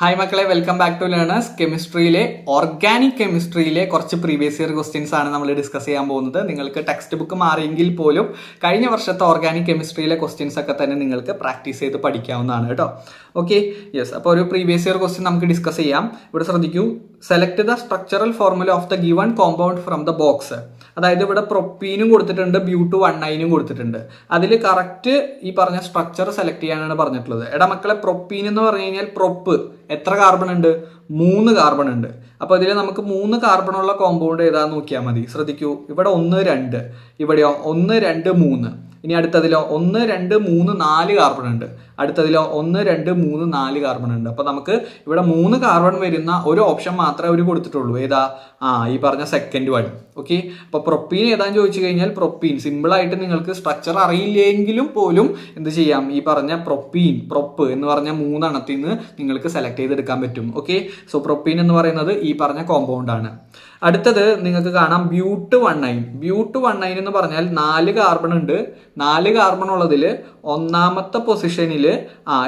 Hi മക്കളെ, welcome back to learners. കെമിസ്ട്രിയിലെ organic കെമിസ്ട്രിയിലെ കുറച്ച് പ്രീവിയസ് ഇയർ ക്വസ്റ്റ്യൻസ് ആണ് നമ്മൾ ഡിസ്കസ് ചെയ്യാൻ പോകുന്നത്. നിങ്ങൾക്ക് ടെക്സ്റ്റ് ബുക്ക് മാറിയെങ്കിൽ പോലും കഴിഞ്ഞ വർഷത്തെ ഓർഗാനിക് കെമിസ്ട്രിയിലെ ക്വസ്റ്റ്യൻസ് ഒക്കെ തന്നെ നിങ്ങൾക്ക് പ്രാക്ടീസ് ചെയ്ത് പഠിക്കാവുന്നതാണ് കേട്ടോ. Okay, yes. അപ്പോൾ ഒരു പ്രീവിയസ് ഇയർ ക്വസ്റ്റ്യൻ നമുക്ക് ഡിസ്കസ് ചെയ്യാം. ഇവിടെ ശ്രദ്ധിക്കൂ, select the structural formula of the given compound from the box. അതായത് ഇവിടെ പ്രൊപ്പീനും കൊടുത്തിട്ടുണ്ട്, ബ്യൂട്ട്-1,9 കൊടുത്തിട്ടുണ്ട്. അതിൽ കറക്റ്റ് ഈ പറഞ്ഞ സ്ട്രക്ചർ സെലക്ട് ചെയ്യാനാണ് പറഞ്ഞിട്ടുള്ളത്. എടാ മക്കളെ, പ്രൊപ്പീൻ എന്ന് പറഞ്ഞു കഴിഞ്ഞാൽ പ്രൊപ്പ് എത്ര കാർബൺ ഉണ്ട്? 3 കാർബൺ ഉണ്ട്. അപ്പോൾ ഇതിൽ നമുക്ക് 3 കാർബണുള്ള കോമ്പൗണ്ട് ഏതാന്ന് നോക്കിയാൽ മതി. ശ്രദ്ധിക്കൂ, ഇവിടെ 1, 2, ഇവിടെയോ 1, 2, 3. ഇനി അടുത്തതിലോ 1, 2, 3, 4 കാർബൺ ഉണ്ട്. അടുത്തതിലോ 1, 2, 3, 4 കാർബൺ ഉണ്ട്. അപ്പൊ നമുക്ക് ഇവിടെ 3 കാർബൺ വരുന്ന ഒരു ഓപ്ഷൻ മാത്രമേ അവർ കൊടുത്തിട്ടുള്ളൂ. ഏതാ? ഈ പറഞ്ഞ സെക്കൻഡ് വൺ. ഓക്കെ, അപ്പൊ പ്രൊപ്പീൻ ഏതാന്ന് ചോദിച്ചു കഴിഞ്ഞാൽ പ്രൊപ്പീൻ സിമ്പിൾ ആയിട്ട് നിങ്ങൾക്ക് സ്ട്രക്ചർ അറിയില്ലെങ്കിലും പോലും എന്ത് ചെയ്യാം, ഈ പറഞ്ഞ പ്രൊപ്പ് എന്ന് പറഞ്ഞ 3 എണ്ണത്തിൽ നിന്ന് നിങ്ങൾക്ക് സെലക്ട് ചെയ്തെടുക്കാൻ പറ്റും. ഓക്കെ, സോ പ്രൊപ്പീൻ എന്ന് പറയുന്നത് ഈ പറഞ്ഞ കോമ്പൗണ്ട് ആണ്. അടുത്തത് നിങ്ങൾക്ക് കാണാം ബ്യൂട്ട്-1,9 എന്ന് പറഞ്ഞാൽ 4 കാർബൺ ഉണ്ട്. 4 കാർബൺ ഉള്ളതിൽ ഒന്നാമത്തെ പൊസിഷനിൽ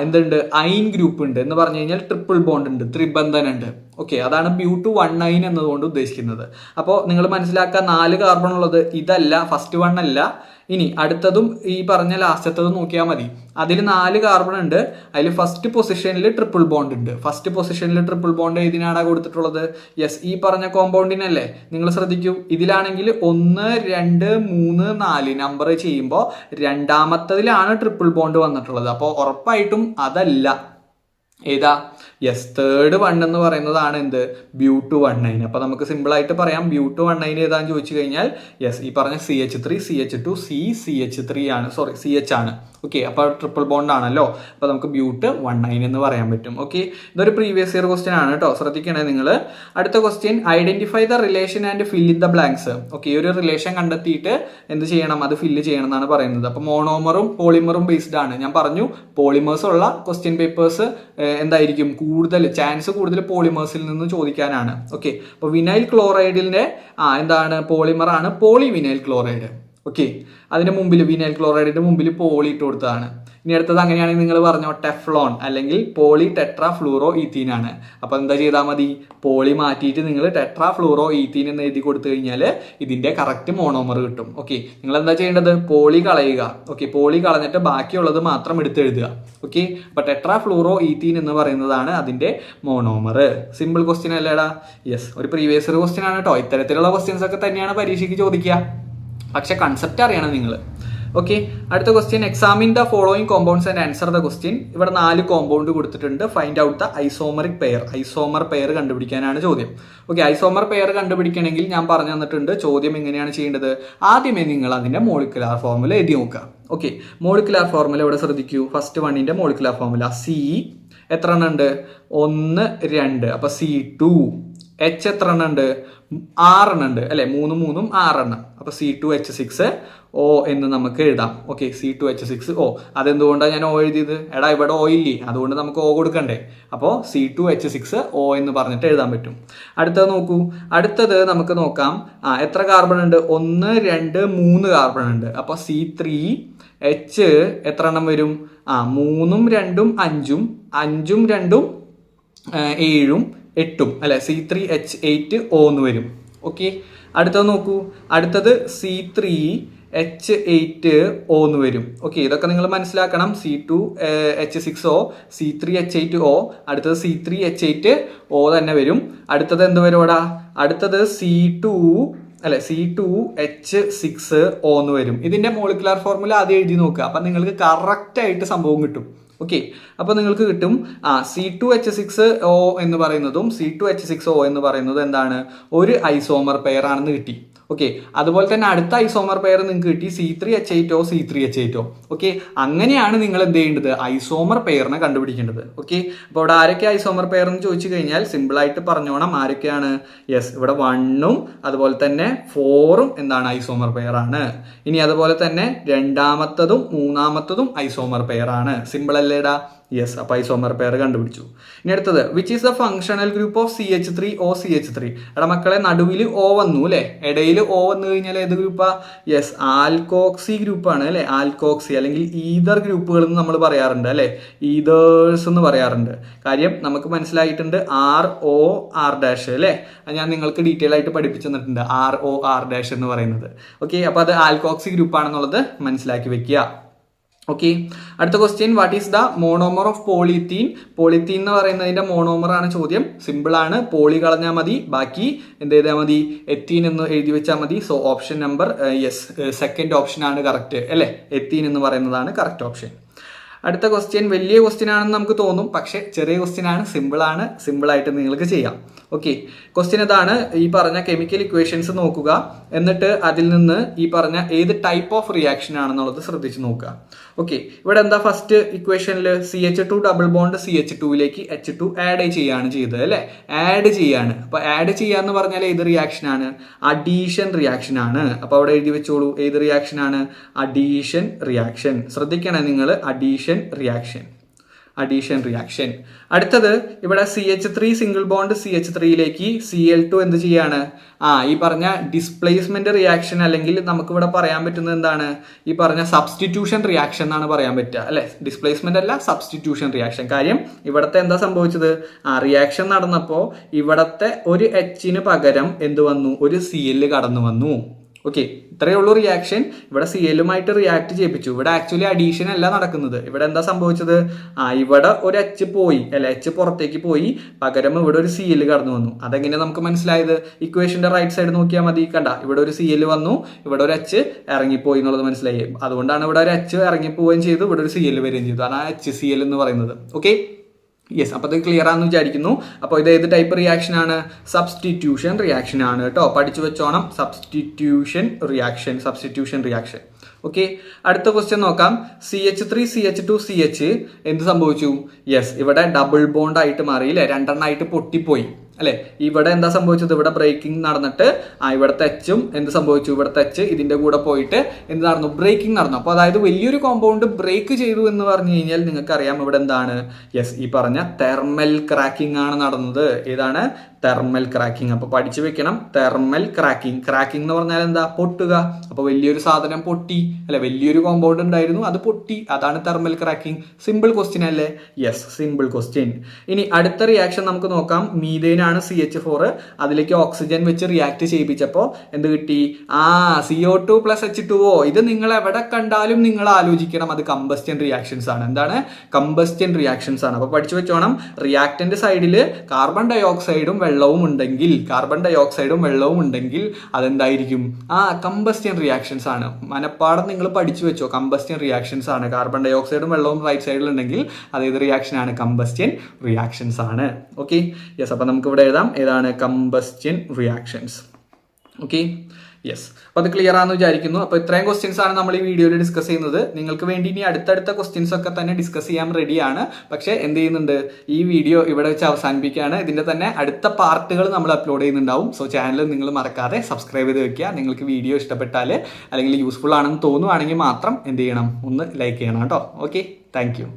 എന്തുണ്ട്? അയൺ ഗ്രൂപ്പ് ഉണ്ട് എന്ന് പറഞ്ഞു കഴിഞ്ഞാൽ ട്രിപ്പിൾ ബോണ്ട് ഉണ്ട്, ത്രിബന്ധനം ഉണ്ട്. ഓക്കെ, അതാണ് ബ്യൂട്ട്-1,9 എന്നതുകൊണ്ട് ഉദ്ദേശിക്കുന്നത്. അപ്പോൾ നിങ്ങൾ മനസ്സിലാക്കുക, 4 കാർബൺ ഉള്ളത് ഇതല്ല, ഫസ്റ്റ് വൺ അല്ല. ഇനി അടുത്തതും ഈ പറഞ്ഞ ലാസ്റ്റത്തതും നോക്കിയാൽ മതി. അതിൽ 4 കാർബൺ ഉണ്ട്. അതിൽ ഫസ്റ്റ് പൊസിഷനിൽ ട്രിപ്പിൾ ബോണ്ട് ഉണ്ട്. ഫസ്റ്റ് പൊസിഷനിൽ ട്രിപ്പിൾ ബോണ്ട് ഏതിനാണ് കൊടുത്തിട്ടുള്ളത്? യെസ്, ഈ പറഞ്ഞ കോമ്പൗണ്ടിനല്ലേ. നിങ്ങൾ ശ്രദ്ധിക്കൂ, ഇതിലാണെങ്കിൽ 1, 2, 3, 4 നമ്പർ ചെയ്യുമ്പോൾ രണ്ടാമത്തതിലാണ് ട്രിപ്പിൾ ബോണ്ട് വന്നിട്ടുള്ളത്. അപ്പോൾ ഉറപ്പായിട്ടും അതല്ല. ഏതാ? യെസ്, തേർഡ് വൺ എന്ന് പറയുന്നതാണ് എന്ത്? ബ്യൂട്ട്-1,9. അപ്പൊ നമുക്ക് സിമ്പിൾ ആയിട്ട് പറയാം, ബ്യൂട്ട്-1,9 ഏതാന്ന് ചോദിച്ചു കഴിഞ്ഞാൽ യെസ്, ഈ പറഞ്ഞ CH3, CH2, CH3 ആണ്, സോറി CH ആണ്. ഓക്കെ, അപ്പൊ ട്രിപ്പിൾ ബോണ്ട് ആണല്ലോ. അപ്പൊ നമുക്ക് ബ്യൂട്ട്-1,9 എന്ന് പറയാൻ പറ്റും. ഓക്കെ, ഇതൊരു പ്രീവിയസ് ഇയർ ക്വസ്റ്റ്യൻ ആണ് കേട്ടോ, ശ്രദ്ധിക്കണേ നിങ്ങൾ. അടുത്ത question, identify the relation and fill in the blanks. Okay, ഈ ഒരു റിലേഷൻ കണ്ടെത്തിയിട്ട് എന്ത് ചെയ്യണം? അത് ഫില്ല് ചെയ്യണം എന്നാണ് പറയുന്നത്. അപ്പൊ മോണോമറും പോളിമറും ബേസ്ഡ് ആണ്. ഞാൻ പറഞ്ഞു, പോളിമേഴ്സ് ഉള്ള ക്വസ്റ്റ്യൻ പേപ്പേഴ്സ് എന്തായിരിക്കും ചാൻസ് കൂടുതൽ പോളിമേഴ്സിൽ നിന്ന് ചോദിക്കാനാണ്. ഓക്കെ, അപ്പൊ വിനൈൽ ക്ലോറൈഡിന്റെ എന്താണ്? പോളിമർ ആണ് പോളിവിനൈൽ ക്ലോറൈഡ്. ഓക്കെ, അതിന്റെ മുമ്പിൽ വിനൈൽ ക്ലോറൈഡിന്റെ മുമ്പിൽ പോളി ഇട്ട് കൊടുത്തതാണ്. ഇനി അടുത്തത് അങ്ങനെയാണെങ്കിൽ നിങ്ങൾ പറഞ്ഞോ, ടെഫ്ലോൺ അല്ലെങ്കിൽ പോളി ടെട്രാ ഫ്ലൂറോ ഈത്തീൻ ആണ്. അപ്പൊ എന്താ ചെയ്താൽ മതി? പോളി മാറ്റിയിട്ട് നിങ്ങൾ ടെട്രാ ഫ്ലൂറോ ഈത്തീൻ എന്ന് എഴുതി കൊടുത്തു കഴിഞ്ഞാൽ ഇതിന്റെ കറക്റ്റ് മോണോമർ കിട്ടും. ഓക്കെ, നിങ്ങൾ എന്താ ചെയ്യേണ്ടത്? പോളി കളയുക. ഓക്കെ, പോളി കളഞ്ഞിട്ട് ബാക്കിയുള്ളത് മാത്രം എടുത്തെഴുതുക. ഓക്കെ, അപ്പൊ ടെട്രാ ഫ്ലൂറോ ഈത്തീൻ എന്ന് പറയുന്നതാണ് അതിന്റെ മോണോമർ. സിമ്പിൾ ക്വസ്റ്റ്യൻ അല്ലേടാ? യെസ്, ഒരു പ്രീവിയസ് ഇയർ ക്വസ്റ്റ്യൻ ആണ് കേട്ടോ. ഇത്തരത്തിലുള്ള ക്വസ്റ്റ്യൻസ് ഒക്കെ തന്നെയാണ് പരീക്ഷയ്ക്ക് ചോദിക്കുക, പക്ഷെ കൺസെപ്റ്റ് അറിയണം നിങ്ങൾ. ഓക്കെ, അടുത്ത question, examine the following compounds and answer the question. ഇവിടെ 4 കോമ്പൗണ്ട് കൊടുത്തിട്ടുണ്ട്. Find out the isomeric pair. Isomer pair കണ്ടുപിടിക്കാനാണ് ചോദ്യം. ഓക്കെ, ഐസോമർ പെയർ കണ്ടുപിടിക്കണമെങ്കിൽ ഞാൻ പറഞ്ഞു തന്നിട്ടുണ്ട് ചോദ്യം എങ്ങനെയാണ് ചെയ്യേണ്ടത്. ആദ്യമേ നിങ്ങൾ അതിന്റെ മോളിക്കുലാർ ഫോർമുല എഴുതി നോക്കുക. ഓക്കെ, മോളിക്കുലാർ ഫോർമുല ഇവിടെ ശ്രദ്ധിക്കൂ. ഫസ്റ്റ് വണ്ണിന്റെ മോളിക്കുലാർ ഫോർമുല C എത്ര എണ്ണം ഉണ്ട്? 1, 2. അപ്പൊ C2. H എത്ര എണ്ണം ഉണ്ട്? 6 എണ്ണം ഉണ്ട് അല്ലെ? 3, 3, 6 എണ്ണം. അപ്പൊ C2H6O എന്ന് നമുക്ക് എഴുതാം. Okay, C2H6O. അതെന്തുകൊണ്ടാണ് ഞാൻ O എഴുതിയത്? എടാ, ഇവിടെ O ഇല്ലേ, അതുകൊണ്ട് നമുക്ക് O കൊടുക്കണ്ടേ. അപ്പോൾ C2H6O എന്ന് പറഞ്ഞിട്ട് എഴുതാൻ പറ്റും. അടുത്തത് നോക്കൂ, അടുത്തത് നമുക്ക് നോക്കാം. എത്ര കാർബൺ ഉണ്ട്? 1, 2, 3 കാർബൺ ഉണ്ട്. അപ്പൊ C3H എത്ര എണ്ണം വരും? 3ഉം 2ഉം 5ഉം 5ഉം 2ഉം 7ഉം 8ഉം അല്ലെ? C3H8O എന്ന് വരും. ഓക്കെ, അടുത്തത് നോക്കൂ, അടുത്തത് C3H8O എന്ന് വരും. ഓക്കെ, ഇതൊക്കെ നിങ്ങൾ മനസ്സിലാക്കണം. C2H6O, C3H8O, അടുത്തത് C3H8O തന്നെ വരും. അടുത്തത് എന്ത് വരുവാടാ? അടുത്തത് C2H6O എന്ന് വരും. ഇതിന്റെ മോളിക്കുലാർ ഫോർമുല ആദ്യം എഴുതി നോക്കുക. അപ്പൊ നിങ്ങൾക്ക് കറക്റ്റ് ആയിട്ട് സംഭവം കിട്ടും. ഓക്കെ, അപ്പൊ നിങ്ങൾക്ക് കിട്ടും C2H6O എന്ന് പറയുന്നതും C2H6O എന്ന് പറയുന്നതും എന്താണ്? ഒരു ഐസോമർ പെയർ ആണെന്ന് കിട്ടി. ഓക്കെ, അതുപോലെ തന്നെ അടുത്ത ഐസോമർ പെയർ നിങ്ങൾക്ക് കിട്ടി C3H8O, C3H8O. ഓക്കെ, അങ്ങനെയാണ് നിങ്ങൾ എന്ത് ചെയ്യേണ്ടത്? ഐസോമർ പെയറിനെ കണ്ടുപിടിക്കേണ്ടത്. ഓക്കെ, അപ്പോൾ ഇവിടെ ആരൊക്കെ ഐസോമർ പെയർ എന്ന് ചോദിച്ചു കഴിഞ്ഞാൽ സിമ്പിൾ ആയിട്ട് പറഞ്ഞോണം ആരൊക്കെയാണ്. യെസ്, ഇവിടെ 1ഉം അതുപോലെ തന്നെ 4ഉം എന്താണ്? ഐസോമർ പെയർ ആണ്. ഇനി അതുപോലെ തന്നെ രണ്ടാമത്തതും മൂന്നാമത്തതും ഐസോമർ പെയർ ആണ്. സിമ്പിൾ അല്ലേടാ? യെസ്, അപ്പോൾ ഐസോമർ പെയർ കണ്ടുപിടിച്ചു. ഇനി അടുത്തത് which is the functional group of CH3OCH3. എടാ മക്കളെ, നടുവിൽ O വന്നു അല്ലേ, ഇടയിൽ O വന്നു കഴിഞ്ഞാൽ ഏത് ഗ്രൂപ്പാ? യെസ്, ആൽക്കോക്സി ഗ്രൂപ്പാണ് അല്ലേ, ആൽക്കോക്സി അല്ലെങ്കിൽ ഈതർ ഗ്രൂപ്പുകൾ എന്ന് നമ്മൾ പറയാറുണ്ട് അല്ലേ, ഈതേഴ്സ് എന്ന് പറയാറുണ്ട്. കാര്യം നമുക്ക് മനസ്സിലായിട്ടുണ്ട് ROR' അല്ലേ, ഞാൻ നിങ്ങൾക്ക് ഡീറ്റെയിൽ ആയിട്ട് പഠിപ്പിച്ചു തന്നിട്ടുണ്ട് ROR' എന്ന് പറയുന്നത്. ഓക്കെ, അപ്പോൾ അത് ആൽക്കോക്സി ഗ്രൂപ്പ് ആണെന്നുള്ളത് മനസ്സിലാക്കി വെക്കുക. ഓക്കെ, അടുത്ത question, what is the monomer of polythene. Polythene എന്ന് പറയുന്നതിന്റെ മോണോമർ ആണ് ചോദ്യം. സിമ്പിൾ ആണ്, പോളി കളഞ്ഞാൽ മതി, ബാക്കി എന്ത് ചെയ്താൽ മതി, എത്തീൻ എന്ന് എഴുതി വെച്ചാൽ മതി. So option number yes, second option ആണ് കറക്റ്റ് അല്ലേ, എത്തീൻ എന്ന് പറയുന്നതാണ് കറക്റ്റ് ഓപ്ഷൻ. അടുത്ത ക്വസ്റ്റ്യൻ വലിയ ക്വസ്റ്റ്യൻ ആണെന്ന് നമുക്ക് തോന്നും, പക്ഷെ ചെറിയ ക്വസ്റ്റ്യൻ ആണ്, സിമ്പിളായിട്ട് നിങ്ങൾക്ക് ചെയ്യാം. ഓക്കെ, ക്വസ്റ്റ്യൻ ഇതാണ്, ഈ പറഞ്ഞ കെമിക്കൽ ഇക്വേഷൻസ് നോക്കുക, എന്നിട്ട് അതിൽ നിന്ന് ഈ പറഞ്ഞ ഏത് ടൈപ്പ് ഓഫ് റിയാക്ഷൻ ആണെന്നുള്ളത് ശ്രദ്ധിച്ച് നോക്കുക. ഓക്കെ, ഇവിടെ എന്താ ഫസ്റ്റ് ഇക്വേഷനിൽ CH2 double bond CH2ലേക്ക് H2 add ചെയ്യാണ് ചെയ്തത് അല്ലേ, ആഡ് ചെയ്യാണ്. അപ്പൊ ആഡ് ചെയ്യാന്ന് പറഞ്ഞാൽ ഏത് റിയാക്ഷൻ ആണ്? അഡീഷൻ റിയാക്ഷൻ ആണ്. അപ്പൊ അവിടെ എഴുതി വെച്ചോളൂ, ഏത് റിയാക്ഷൻ ആണ്? Addition reaction. ശ്രദ്ധിക്കണേ നിങ്ങൾ, അഡീഷൻ റിയാക്ഷൻ. അടുത്തത് ഇവിടെ CH3 സിംഗിൾ ബോണ്ട് CH3യിലേക്ക് Cl2 എന്ത് ചെയ്യാണ്? ഈ പറഞ്ഞ ഡിസ്പ്ലേസ്മെന്റ് റിയാക്ഷൻ, അല്ലെങ്കിൽ നമുക്ക് ഇവിടെ പറയാൻ പറ്റുന്നത് എന്താണ്? ഈ പറഞ്ഞ സബ്സ്റ്റിറ്റ്യൂഷൻ റിയാക്ഷൻ എന്നാണ് പറയാൻ പറ്റുക അല്ലെ, ഡിസ്പ്ലേസ്മെന്റ് അല്ല, സബ്സ്റ്റിറ്റ്യൂഷൻ റിയാക്ഷൻ. കാര്യം ഇവിടത്തെ എന്താ സംഭവിച്ചത്? റിയാക്ഷൻ നടന്നപ്പോൾ ഇവിടത്തെ ഒരു Hന് പകരം എന്ത് വന്നു? ഒരു Cl കടന്നു വന്നു. ഓക്കെ, ഇത്രയേ ഉള്ളൂ റിയാക്ഷൻ. ഇവിടെ Clമായിട്ട് റിയാക്ട് ചെയ്യിപ്പിച്ചു. ഇവിടെ ആക്ച്വലി അഡീഷൻ അല്ല നടക്കുന്നത്. ഇവിടെ എന്താ സംഭവിച്ചത്? ഇവിടെ ഒരു H പോയി അല്ലെ, H പുറത്തേക്ക് പോയി, പകരം ഇവിടെ ഒരു Cl കടന്നു വന്നു. അതെങ്ങനെ നമുക്ക് മനസ്സിലായത്? ഇക്വേഷന്റെ റൈറ്റ് സൈഡ് നോക്കിയാൽ മതി. കണ്ട, ഇവിടെ ഒരു Cl വന്നു, ഇവിടെ ഒരു H ഇറങ്ങിപ്പോയി എന്നുള്ളത് മനസ്സിലായി. അതുകൊണ്ടാണ് ഇവിടെ ഒരു H ഇറങ്ങിപ്പോവുകയും ചെയ്തു, ഇവിടെ ഒരു Cl വരികയും ചെയ്തു. അതാണ് HCl എന്ന് പറയുന്നത്. ഓക്കെ, യെസ്, അപ്പോൾ അത് ക്ലിയർ ആണെന്ന് വിചാരിക്കുന്നു. അപ്പോൾ ഇത് ഏത് ടൈപ്പ് റിയാക്ഷൻ ആണ്? സബ്സ്റ്റിറ്റ്യൂഷൻ റിയാക്ഷൻ ആണ് കേട്ടോ, പഠിച്ചു വെച്ചോണം. Substitution reaction. ഓക്കെ, അടുത്ത ക്വസ്റ്റ്യൻ നോക്കാം. CH3 CH2 CH എന്ത് സംഭവിച്ചു? യെസ്, ഇവിടെ ഡബിൾ ബോണ്ട് ആയിട്ട് മാറി അല്ലേ, രണ്ടെണ്ണമായിട്ട് പൊട്ടിപ്പോയി അല്ലെ. ഇവിടെ എന്താ സംഭവിച്ചത്? ഇവിടെ ബ്രേക്കിംഗ് നടന്നിട്ട് ഇവിടുത്തെ Hഉം എന്ത് സംഭവിച്ചു? ഇവിടുത്തെ H ഇതിന്റെ കൂടെ പോയിട്ട് എന്ത് നടന്നു? ബ്രേക്കിംഗ് നടന്നു. അപ്പോൾ അതായത് വലിയൊരു കോമ്പൗണ്ട് ബ്രേക്ക് ചെയ്തു എന്ന് പറഞ്ഞു കഴിഞ്ഞാൽ നിങ്ങൾക്ക് അറിയാം ഇവിടെ എന്താണ്? യെസ്, ഈ പറഞ്ഞ തെർമൽ ക്രാക്കിംഗ് ആണ് നടന്നത്. ഏതാണ്? Thermal cracking. അപ്പോൾ പഠിച്ചു വെക്കണം, തെർമൽ ക്രാക്കിംഗ്. ക്രാക്കിംഗ് എന്ന് പറഞ്ഞാൽ എന്താ? പൊട്ടുക. അപ്പോൾ വലിയൊരു സാധനം പൊട്ടി അല്ലെ, വലിയൊരു കോമ്പൗണ്ട് ഉണ്ടായിരുന്നു, അത് പൊട്ടി, അതാണ് തെർമൽ ക്രാക്കിംഗ്. സിമ്പിൾ ക്വസ്റ്റ്യൻ അല്ലേ? Yes, simple question. ഇനി അടുത്ത റിയാക്ഷൻ നമുക്ക് നോക്കാം. മീഥേൻ ആണ് CH4, അതിലേക്ക് ഓക്സിജൻ വെച്ച് റിയാക്ട് ചെയ്യിപ്പിച്ചപ്പോൾ എന്ത് കിട്ടി? CO2 + H2O. ഇത് നിങ്ങൾ എവിടെ കണ്ടാലും നിങ്ങൾ ആലോചിക്കണം, അത് കമ്പസ്റ്റൻ റിയാക്ഷൻസ് ആണ്. എന്താണ്? കമ്പസ്റ്റൻ റിയാക്ഷൻസ് ആണ്. അപ്പോൾ പഠിച്ചു വെച്ചോണം, റിയാക്ടന്റ് സൈഡിൽ കാർബൺ ഡൈ ഓക്സൈഡും വെള്ളവും ഉണ്ടെങ്കിൽ അതെന്തായിരിക്കും? കമ്പസ്റ്റൻ റിയാക്ഷൻസ് ആണ്. മനപ്പാടം നിങ്ങൾ പഠിച്ചു വെച്ചോ, കമ്പസ്റ്റൻ റിയാക്ഷൻസ് ആണ്. കാർബൺ ഡൈ ഓക്സൈഡും വെള്ളവും റൈറ്റ് സൈഡിൽ ഉണ്ടെങ്കിൽ അതേത് റിയാക്ഷൻ ആണ്? കമ്പസ്റ്റൻ റിയാക്ഷൻസ് ആണ്. ഓക്കെ, യെസ്, അപ്പൊ നമുക്ക് ഇവിടെ എഴുതാം, ഏതാണ്? Combustion reactions. ഓക്കെ, യെസ്, അപ്പോൾ അത് ക്ലിയർ ആണെന്ന് വിചാരിക്കുന്നു. അപ്പോൾ ഇത്രയും ക്വസ്റ്റ്യൻസ് ആണ് നമ്മൾ ഈ വീഡിയോയിൽ ഡിസ്കസ് ചെയ്യുന്നത്. നിങ്ങൾക്ക് വേണ്ടി ഇനി അടുത്തടുത്ത ക്വസ്റ്റ്യൻസ് ഒക്കെ തന്നെ ഡിസ്കസ് ചെയ്യാൻ റെഡിയാണ്. പക്ഷേ എന്ത് ചെയ്യുന്നുണ്ട്, ഈ വീഡിയോ ഇവിടെ വെച്ച് അവസാനിപ്പിക്കുകയാണ്. ഇതിന്റെ തന്നെ അടുത്ത പാർട്ടുകൾ നമ്മൾ അപ്ലോഡ് ചെയ്യുന്നുണ്ടാവും. സോ ചാനൽ നിങ്ങൾ മറക്കാതെ സബ്സ്ക്രൈബ് ചെയ്ത് വെക്കുക. നിങ്ങൾക്ക് വീഡിയോ ഇഷ്ടപ്പെട്ടാൽ അല്ലെങ്കിൽ യൂസ്ഫുൾ ആണെന്ന് തോന്നുവാണെങ്കിൽ മാത്രം എന്ത് ചെയ്യണം? ഒന്ന് ലൈക്ക് ചെയ്യണം കേട്ടോ. Okay, thank you.